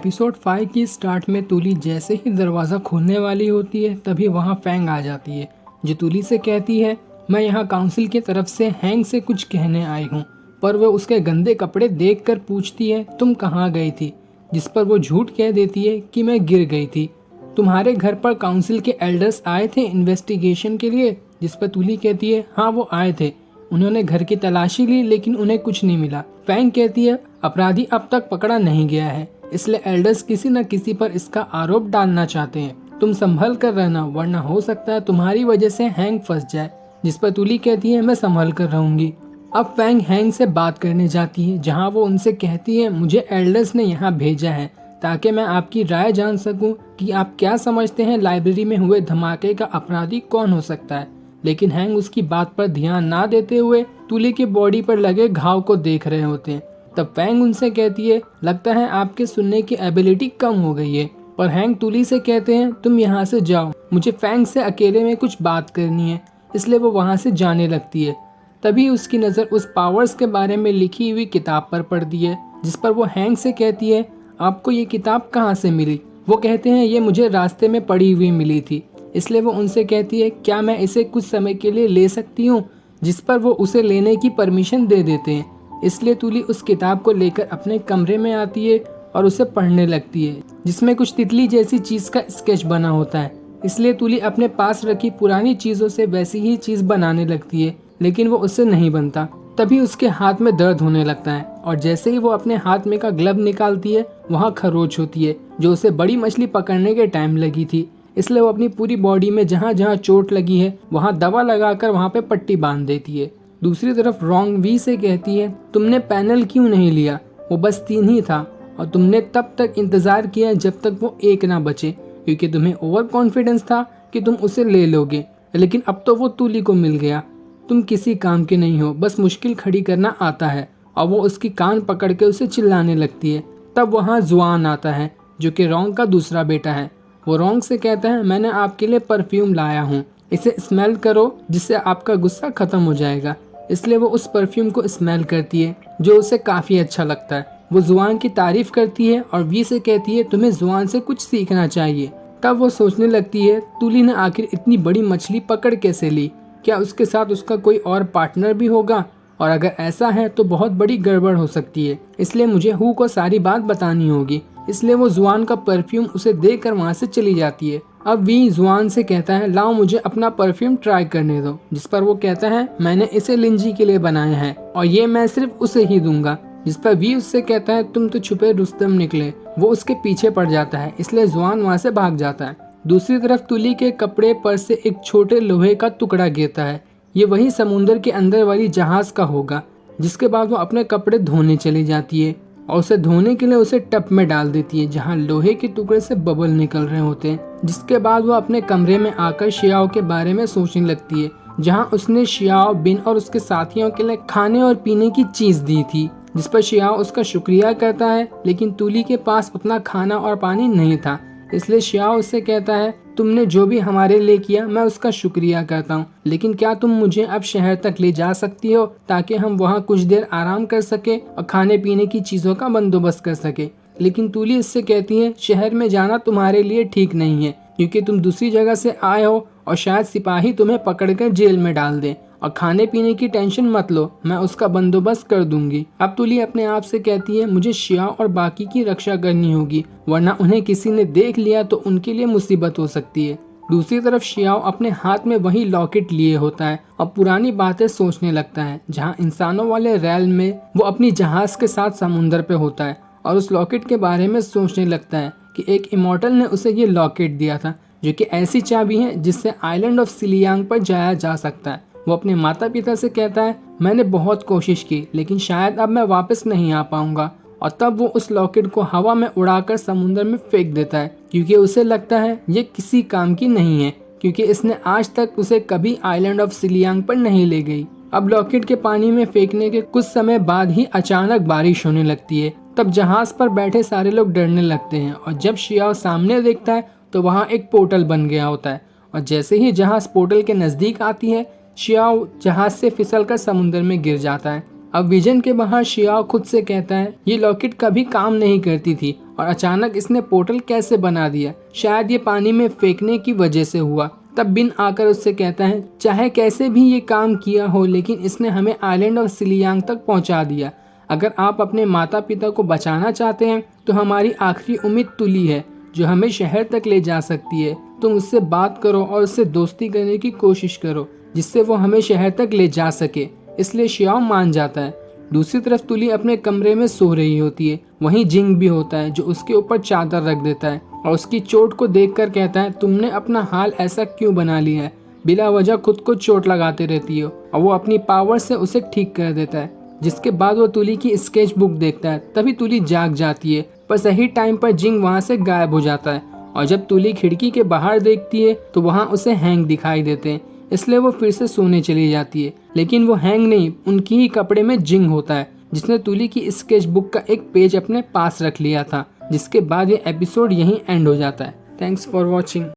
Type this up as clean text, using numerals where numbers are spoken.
Episode 5 की start में तुली जैसे ही दरवाज़ा खोलने वाली होती है तभी वहाँ फैंग आ जाती है, जो तुली से कहती है मैं यहाँ काउंसिल की तरफ से हैंग से कुछ कहने आई हूँ। पर वह उसके गंदे कपड़े देखकर पूछती है तुम कहाँ गई थी, जिस पर वो झूठ कह देती है कि मैं गिर गई थी। तुम्हारे घर पर काउंसिल के एल्डर्स आए थे इन्वेस्टिगेशन के लिए, जिस पर तुली कहती है हाँ वो आए थे। उन्होंने घर की तलाशी ली लेकिन उन्हें कुछ नहीं मिला। फैंग कहती है अपराधी अब तक पकड़ा नहीं गया है, इसलिए एल्डर्स किसी न किसी पर इसका आरोप डालना चाहते हैं। तुम संभल कर रहना वरना हो सकता है तुम्हारी वजह से हैंग फंस जाए, जिस पर तुली कहती है मैं संभल कर रहूंगी। अब फैंग हैंग से बात करने जाती है, जहां वो उनसे कहती है मुझे एल्डर्स ने यहाँ भेजा है ताकि मैं आपकी राय जान सकूं कि आप क्या समझते हैं लाइब्रेरी में हुए धमाके का अपराधी कौन हो सकता है। लेकिन हैंग उसकी बात पर ध्यान ना देते हुए तुली की बॉडी पर लगे घाव को देख रहे होते हैं। तब फैंग उनसे कहती है लगता है आपके सुनने की एबिलिटी कम हो गई है। पर हैंग तुली से कहते हैं तुम यहाँ से जाओ, मुझे फैंग से अकेले में कुछ बात करनी है, इसलिए वो वहाँ से जाने लगती है। तभी उसकी नज़र उस पावर्स के बारे में लिखी हुई किताब पर पड़ती है, जिस पर वो हैंग से कहती है आपको ये किताब कहाँ से मिली। वो कहते हैं ये मुझे रास्ते में पड़ी हुई मिली थी, इसलिए वो उनसे कहती है क्या मैं इसे कुछ समय के लिए ले सकती हूँ, जिस पर वो उसे लेने की परमिशन दे देते हैं। इसलिए तुली उस किताब को लेकर अपने कमरे में आती है और उसे पढ़ने लगती है, जिसमें कुछ तितली जैसी चीज़ का स्केच बना होता है। इसलिए तुली अपने पास रखी पुरानी चीज़ों से वैसी ही चीज़ बनाने लगती है, लेकिन वो उससे नहीं बनता। तभी उसके हाथ में दर्द होने लगता है और जैसे ही वो अपने हाथ में का ग्लव निकालती है वहाँ खरोच होती है, जो उसे बड़ी मछली पकड़ने के टाइम लगी थी। इसलिए वो अपनी पूरी बॉडी में जहाँ जहाँ चोट लगी है वहाँ दवा लगाकर वहाँ पे पट्टी बांध देती है। दूसरी तरफ रॉन्ग वी से कहती है तुमने पैनल क्यों नहीं लिया, वो बस 3 ही था और तुमने तब तक इंतजार किया जब तक वो 1 ना बचे, क्योंकि तुम्हें ओवर कॉन्फिडेंस था कि तुम उसे ले लोगे। लेकिन अब तो वो तुली को मिल गया, तुम किसी काम के नहीं हो, बस मुश्किल खड़ी करना आता है। और वो उसकी कान पकड़ के उसे चिल्लाने लगती है। तब वहाँ जुआन आता है, जो कि रॉन्ग का दूसरा बेटा है। वो रॉन्ग से कहता है मैंने आपके लिए परफ्यूम लाया हूँ, इसे स्मेल करो जिससे आपका गुस्सा खत्म हो जाएगा। इसलिए वो उस परफ्यूम को स्मेल करती है, जो उसे काफ़ी अच्छा लगता है। वो जुआन की तारीफ करती है और वी से कहती है तुम्हें जुआन से कुछ सीखना चाहिए। तब वो सोचने लगती है तुली ने आखिर इतनी बड़ी मछली पकड़ कैसे ली, क्या उसके साथ उसका कोई और पार्टनर भी होगा, और अगर ऐसा है तो बहुत बड़ी गड़बड़ हो सकती है। इसलिए मुझे हु को सारी बात बतानी होगी। इसलिए वो जुआन का परफ्यूम उसे देकर वहाँ से चली जाती है। अब वी जुआन से कहता है लाओ मुझे अपना परफ्यूम ट्राई करने दो, जिस पर वो कहता है मैंने इसे लिंजी के लिए बनाया है और ये मैं सिर्फ उसे ही दूंगा। जिस पर वी उससे कहता है तुम तो छुपे रुस्तम निकले। वो उसके पीछे पड़ जाता है, इसलिए जुआन वहाँ से भाग जाता है। दूसरी तरफ तुली के कपड़े पर से एक छोटे लोहे का टुकड़ा गिरता है। ये वही समुद्र के अंदर वाली जहाज का होगा। जिसके बाद वो अपने कपड़े धोने चली जाती है और उसे धोने के लिए उसे टब में डाल देती है, जहाँ लोहे के टुकड़े से बबल निकल रहे होते हैं। जिसके बाद वो अपने कमरे में आकर शियाओ के बारे में सोचने लगती है, जहाँ उसने शियाओ बिन और उसके साथियों के लिए खाने और पीने की चीज दी थी। जिस पर शियाओ उसका शुक्रिया करता है, लेकिन तुली के पास उतना खाना और पानी नहीं था। इसलिए शियाओ उससे कहता है तुमने जो भी हमारे लिए किया मैं उसका शुक्रिया करता हूँ, लेकिन क्या तुम मुझे अब शहर तक ले जा सकती हो ताकि हम वहाँ कुछ देर आराम कर सके और खाने पीने की चीज़ों का बंदोबस्त कर सके। लेकिन तुली इससे कहती है शहर में जाना तुम्हारे लिए ठीक नहीं है, क्योंकि तुम दूसरी जगह से आए हो और शायद सिपाही तुम्हें पकड़कर जेल में डाल दे। और खाने पीने की टेंशन मत लो, मैं उसका बंदोबस्त कर दूंगी। अब तुली अपने आप से कहती है मुझे शिया और बाकी की रक्षा करनी होगी, वरना उन्हें किसी ने देख लिया तो उनके लिए मुसीबत हो सकती है। दूसरी तरफ शियाओ अपने हाथ में वही लॉकेट लिए होता है और पुरानी बातें सोचने लगता है, जहाँ इंसानों वाले रैल में वो अपनी जहाज के साथ समुंदर पे होता है और उस लॉकेट के बारे में सोचने लगता है कि एक इमोर्टल ने उसे ये लॉकेट दिया था, जो कि ऐसी चाबी है जिससे आइलैंड ऑफ सिलियांग पर जाया जा सकता है। वो अपने माता पिता से कहता है मैंने बहुत कोशिश की, लेकिन शायद अब मैं वापस नहीं आ पाऊंगा। और तब वो उस लॉकेट को हवा में उड़ाकर समुद्र में फेंक देता है, क्योंकि उसे लगता है ये किसी काम की नहीं है, क्योंकि इसने आज तक उसे कभी आइलैंड ऑफ सिलियांग पर नहीं ले गई। अब लॉकेट के पानी में फेंकने के कुछ समय बाद ही अचानक बारिश होने लगती है। तब जहाज पर बैठे सारे लोग डरने लगते हैं और जब शियाओ सामने देखता है तो वहाँ एक पोर्टल बन गया होता है। और जैसे ही जहाज पोर्टल के नजदीक आती है शियाओ जहाज से फिसलकर समुद्र में गिर जाता है। अब विजन के बाहर शियाओ खुद से कहता है ये लॉकेट कभी काम नहीं करती थी और अचानक इसने पोर्टल कैसे बना दिया, शायद ये पानी में फेंकने की वजह से हुआ। तब बिन आकर उससे कहता है चाहे कैसे भी ये काम किया हो लेकिन इसने हमें आइलैंड ऑफ सिलियांग तक पहुंचा दिया। अगर आप अपने माता पिता को बचाना चाहते हैं तो हमारी आखिरी उम्मीद तुली है जो हमें शहर तक ले जा सकती है। तुम उससे बात करो और उससे दोस्ती करने की कोशिश करो जिससे वो हमें शहर तक ले जा सके। इसलिए शियाओ मान जाता है। दूसरी तरफ तुली अपने कमरे में सो रही होती है। वहीं जिंग भी होता है जो उसके ऊपर चादर रख देता है और उसकी चोट को देखकर कहता है तुमने अपना हाल ऐसा क्यों बना लिया है, बिला वजह खुद को चोट लगाते रहती हो। और वो अपनी पावर से उसे ठीक कर देता है। जिसके बाद वो तुली की स्केच बुक देखता है। तभी तुली जाग जाती है पर सही टाइम पर जिंग वहाँ से गायब हो जाता है। और जब तुली खिड़की के बाहर देखती है तो वहाँ उसे हैंग दिखाई देते हैं। इसलिए वो फिर से सोने चली जाती है। लेकिन वो हैंग नहीं, उनकी ही कपड़े में जिंग होता है जिसने तुली की स्केच बुक का एक पेज अपने पास रख लिया था। जिसके बाद ये एपिसोड यहीं एंड हो जाता है। Thanks for watching.